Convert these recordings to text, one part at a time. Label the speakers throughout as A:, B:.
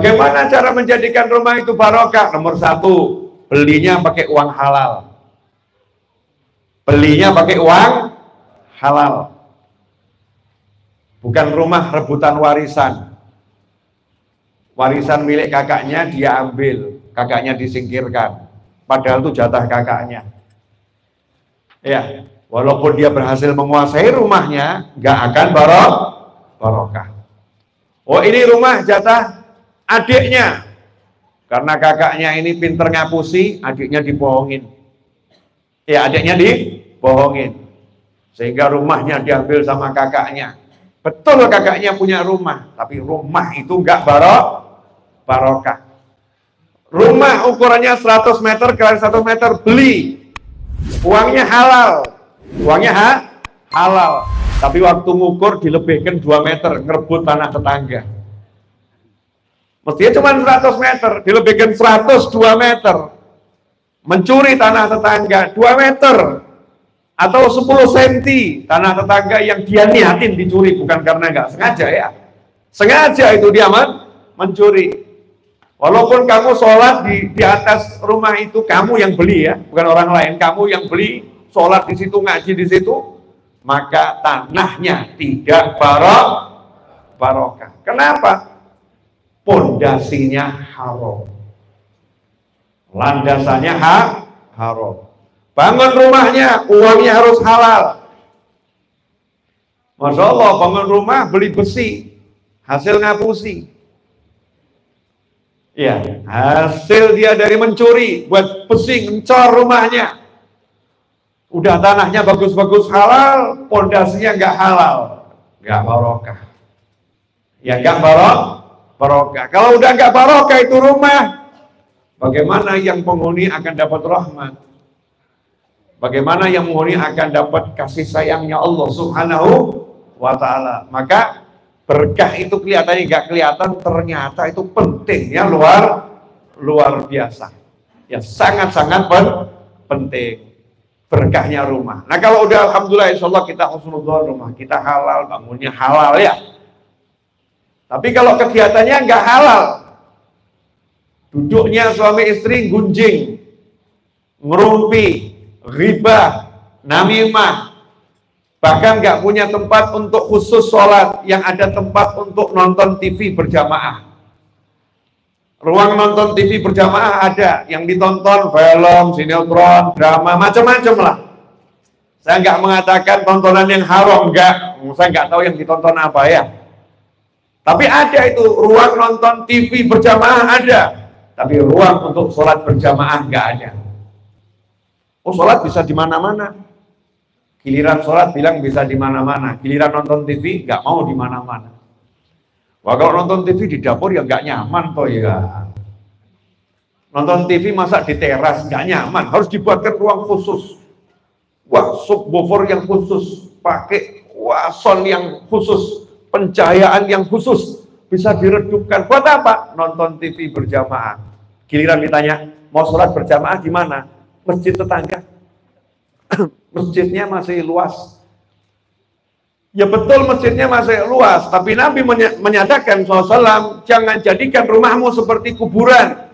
A: Bagaimana cara menjadikan rumah itu barokah? Nomor satu, belinya pakai uang halal. Belinya pakai uang halal. Bukan rumah rebutan warisan. Warisan milik kakaknya dia ambil, kakaknya disingkirkan. Padahal itu jatah kakaknya. Ya, walaupun dia berhasil menguasai rumahnya, nggak akan barokah. Oh, ini rumah jatah adiknya. Karena kakaknya ini pinter ngapusi, adiknya dibohongin. Ya, adiknya dibohongin. Sehingga rumahnya diambil sama kakaknya. Betul kakaknya punya rumah, tapi rumah itu nggak barokah. Rumah ukurannya 100 meter kali 100 meter, beli. Uangnya halal. Uangnya halal. Tapi waktu ngukur dilebihkan 2 meter, ngerebut tanah tetangga. Mestinya cuma 100 meter, dilebihkan 102 meter. Mencuri tanah tetangga 2 meter. Atau 10 cm tanah tetangga yang dia niatin dicuri, bukan karena nggak sengaja ya. Sengaja itu dia mencuri. Walaupun kamu sholat di atas rumah itu, kamu yang beli ya, bukan orang lain, kamu yang beli, sholat di situ, ngaji di situ, maka tanahnya tidak barokah. Kenapa? Pondasinya haram. Landasannya haram. Bangun rumahnya, uangnya harus halal. Masya Allah, bangun rumah beli besi, hasil ngapusi. Ya, hasil dia dari mencuri, buat besi, ngecor rumahnya. Udah tanahnya bagus-bagus halal, pondasinya nggak halal, nggak barokah. Ya nggak barokah. Kalau udah nggak barokah itu rumah, bagaimana yang penghuni akan dapat rahmat? Bagaimana yang penghuni akan dapat kasih sayangnya Allah Subhanahu wa ta'ala? Maka berkah itu kelihatannya nggak kelihatan, ternyata itu pentingnya luar biasa. Ya sangat-sangat penting berkahnya rumah. Nah kalau udah alhamdulillah insya Allah kita husnudzon, rumah kita halal, bangunnya halal ya. Tapi kalau kegiatannya nggak halal, duduknya suami istri gunjing, ngerumpi, ghibah, namimah, bahkan nggak punya tempat untuk khusus sholat, yang ada tempat untuk nonton TV berjamaah. Ruang nonton TV berjamaah ada, yang ditonton film, sinetron, drama, macam-macam lah. Saya nggak mengatakan tontonan yang haram, nggak. Saya nggak tahu yang ditonton apa ya. Tapi ada itu, ruang nonton TV berjamaah ada, tapi ruang untuk sholat berjamaah nggak ada. Oh, sholat bisa di mana-mana. Giliran sholat bilang bisa di mana-mana. Giliran nonton TV nggak mau di mana-mana. Wah, kalau nonton TV di dapur ya nggak nyaman toh ya. Nonton TV masa di teras nggak nyaman. Harus dibuatkan ruang khusus. Wah, subwoofer yang khusus, pakai sound yang khusus, pencahayaan yang khusus, bisa diredupkan. Buat apa? Nonton TV berjamaah. Giliran ditanya mau sholat berjamaah di mana? Masjid tetangga. Masjidnya masih luas. Ya betul masjidnya masih luas, tapi Nabi menyatakan SAW, jangan jadikan rumahmu seperti kuburan.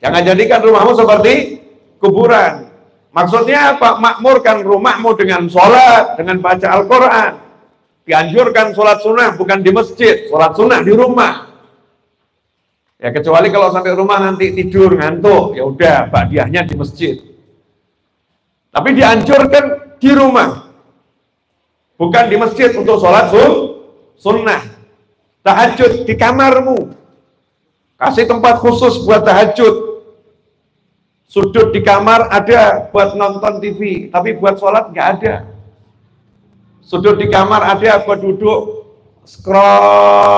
A: Jangan jadikan rumahmu seperti kuburan. Maksudnya apa? Makmurkan rumahmu dengan sholat, dengan baca Al-Quran. Dianjurkan sholat sunnah bukan di masjid, sholat sunnah di rumah. Ya kecuali kalau sampai rumah nanti tidur ngantuk, ya udah ba'diyahnya di masjid. Tapi dianjurkan di rumah, bukan di masjid untuk sholat sunnah. Tahajud di kamarmu, kasih tempat khusus buat tahajud. Sudut di kamar ada buat nonton TV, tapi buat sholat nggak ada. Sudut di kamar ada buat duduk, scroll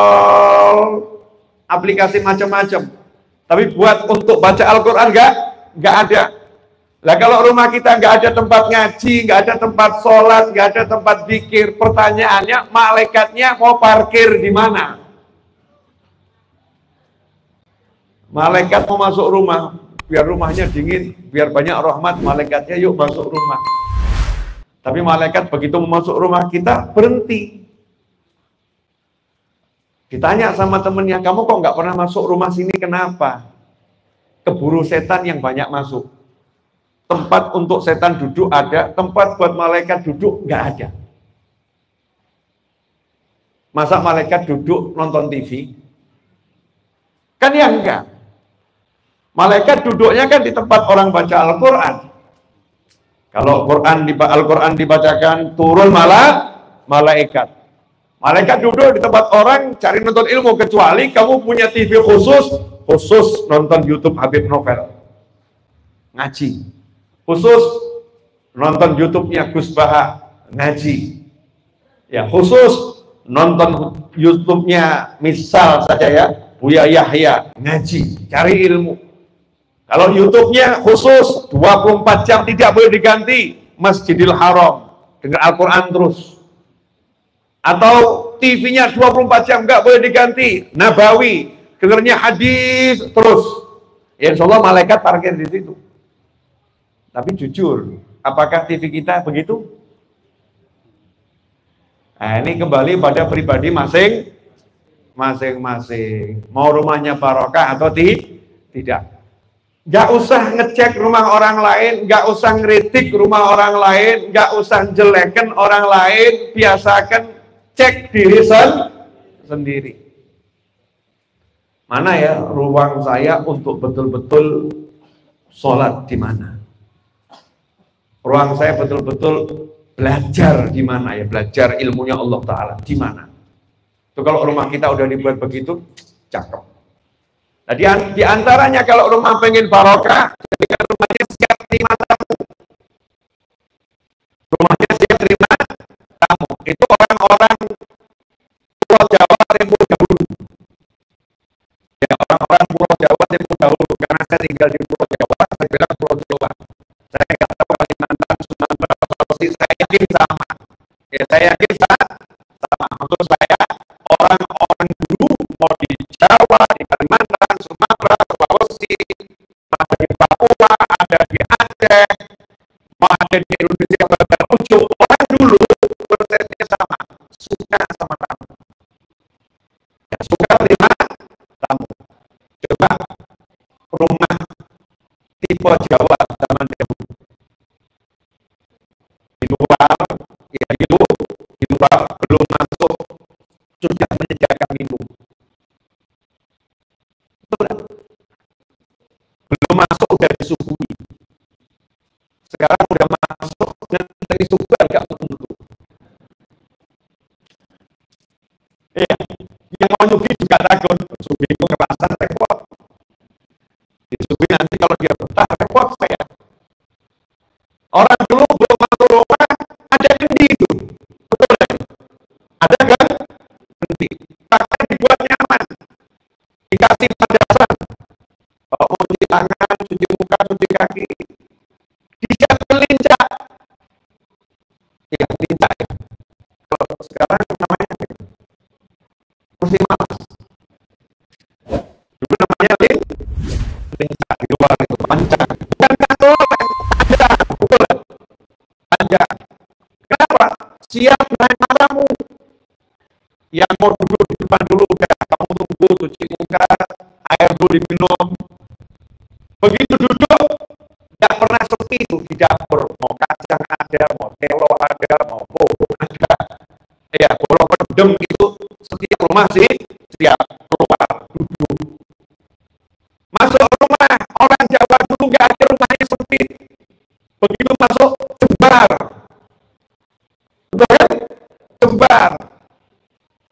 A: aplikasi macam-macam, tapi buat untuk baca Al-Quran nggak ada. Lah kalau rumah kita nggak ada tempat ngaji, nggak ada tempat sholat, nggak ada tempat zikir, pertanyaannya malaikatnya mau parkir di mana? Malaikat mau masuk rumah, biar rumahnya dingin, biar banyak rahmat, malaikatnya yuk masuk rumah. Tapi malaikat begitu mau masuk rumah kita berhenti. Ditanya sama temennya, kamu kok nggak pernah masuk rumah sini, kenapa? Keburu setan yang banyak masuk. Tempat untuk setan duduk ada, tempat buat malaikat duduk nggak ada. Masa malaikat duduk nonton TV? Kan ya enggak. Malaikat duduknya kan di tempat orang baca Al-Quran. Kalau Al-Quran dibacakan, turun malaikat. Malaikat duduk di tempat orang cari nonton ilmu, kecuali kamu punya TV khusus nonton YouTube Habib Novel. Ngaji. Khusus nonton YouTube-nya Gus Baha, ngaji. Ya, khusus nonton YouTube-nya misal saja ya, Buya Yahya, ngaji, cari ilmu. Kalau YouTube-nya khusus 24 jam tidak boleh diganti, Masjidil Haram, dengar Al-Quran terus. Atau TV-nya 24 jam nggak boleh diganti, Nabawi, dengarnya hadis terus. Ya, insya Allah malaikat parkir di situ. Tapi jujur, apakah TV kita begitu? Nah, ini kembali pada pribadi masing-masing. Mau rumahnya barokah atau tidak? Nggak usah ngecek rumah orang lain, nggak usah ngeritik rumah orang lain, nggak usah jelekan orang lain, biasakan cek diri sendiri. Mana ya ruang saya untuk betul-betul sholat di mana? Ruang saya betul-betul belajar di mana ya? Belajar ilmunya Allah Ta'ala di mana? Itu kalau rumah kita udah dibuat begitu, cakep. Nah, di antaranya kalau rumah pengen barokah, ketika rumahnya siap terima tamu. Rumahnya siap terima tamu. Itu orang-orang Pulau Jawa Timur dahulu. Ya, orang-orang Pulau Jawa Timur dahulu. Karena saya tinggal di Pulau Jawa, saya bilang Pulau Jawa. Saya nggak tahu Kalimantan, Sumatera, Sulawesi, saya yakin sama. Ya, saya yakin sama. Maksud saya, orang-orang dulu mau di Jawa, di Kalimantan, Sumatera, Sulawesi, ada di Papua, ada di Aceh, mau ada di Indonesia bagian ujung, orang dulu konsepnya sama, suka sama tamu. Ya, suka terima tamu. Coba rumah tipe Jawa zaman dahulu. Di luar, ya di luar belum masuk sudah menyediakan minum. Belum masuk udah disuguhi. Sekarang udah masuk dan dari subuh agak tertentu. Ya, yang mau nyugi juga takut. Sugi itu kerasan repot. Disuguhi nanti kalau dia betah repot saya. Orang dulu belum masuk rumah ada kendi itu. Betul kan? Ada kan? Kendi. Bahkan dibuat nyaman. Dikasih padasan. Kalau mau cuci tangan, cuci muka, cuci kaki, disiapkan lincah. Ya, lincah ya. Kalau sekarang namanya kursi malas. Dulu namanya lincah di luar itu panjang. Bukan kantor, panjang, betul. Panjang. Kenapa? Siap menerima tamu. Yang mau duduk di depan dulu, kamu tunggu, cuci muka, air dulu diminum. Begitu duduk, tidak pernah sepi itu di dapur. Mau kacang ada, mau telo ada, mau pohon ada. Ya, kalau pendem itu setiap rumah sih siap keluar duduk. Masuk rumah orang Jawa dulu nggak ada rumahnya sepi. Begitu masuk jembar, betul kan? Jembar.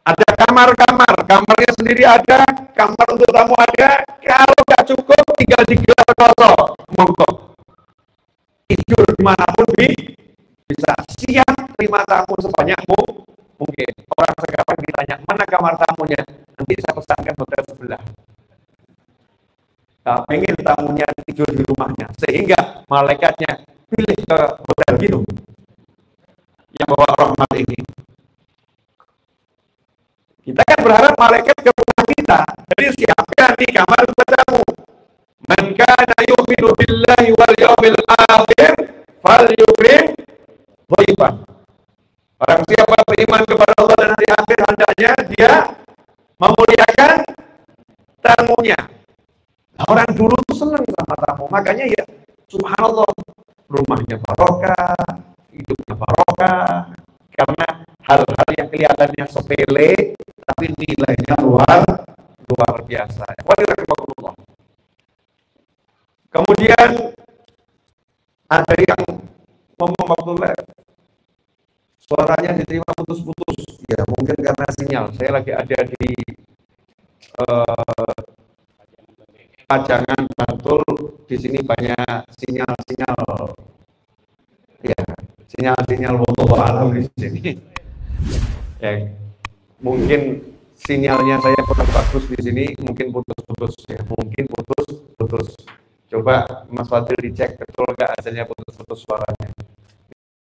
A: Ada kamar-kamar, kamarnya sendiri ada, kamar untuk tamu ada. Kalau nggak cukup, tinggal digelar kosong, monggo. Tidur dimanapun bisa, siap terima tamu sebanyak mungkin. Orang sekarang ditanya, mana kamar tamunya? Nanti saya pesankan hotel sebelah. Nah, pengen tamunya tidur di rumahnya, sehingga malaikatnya pilih ke hotel gitu, yang bawa rahmat ini. Kita kan berharap malaikat ke rumah kita. Jadi siapkan di kamar tamu. Man kana yu'minu billahi wal yawmil akhir falyukrim dhaifan. Orang siapa beriman kepada Allah dan hari akhir, hendaknya dia memuliakan tamunya. Nah, orang dulu tuh senang sama tamu, makanya ya subhanallah, rumahnya barokah, hidupnya barokah, karena hal-hal yang kelihatannya sepele, tapi nilainya luar biasa. Kemudian ada yang ngomong waktu live, suaranya diterima putus-putus. Ya mungkin karena sinyal. Saya lagi ada di Pajangan Bantul. Di sini banyak sinyal-sinyal. Ya, sinyal-sinyal wallahu alam di sini. Ya, mungkin sinyalnya saya kurang bagus di sini, mungkin putus-putus ya, mungkin putus-putus. Coba Mas Fadil dicek betul nggak hasilnya putus-putus suaranya.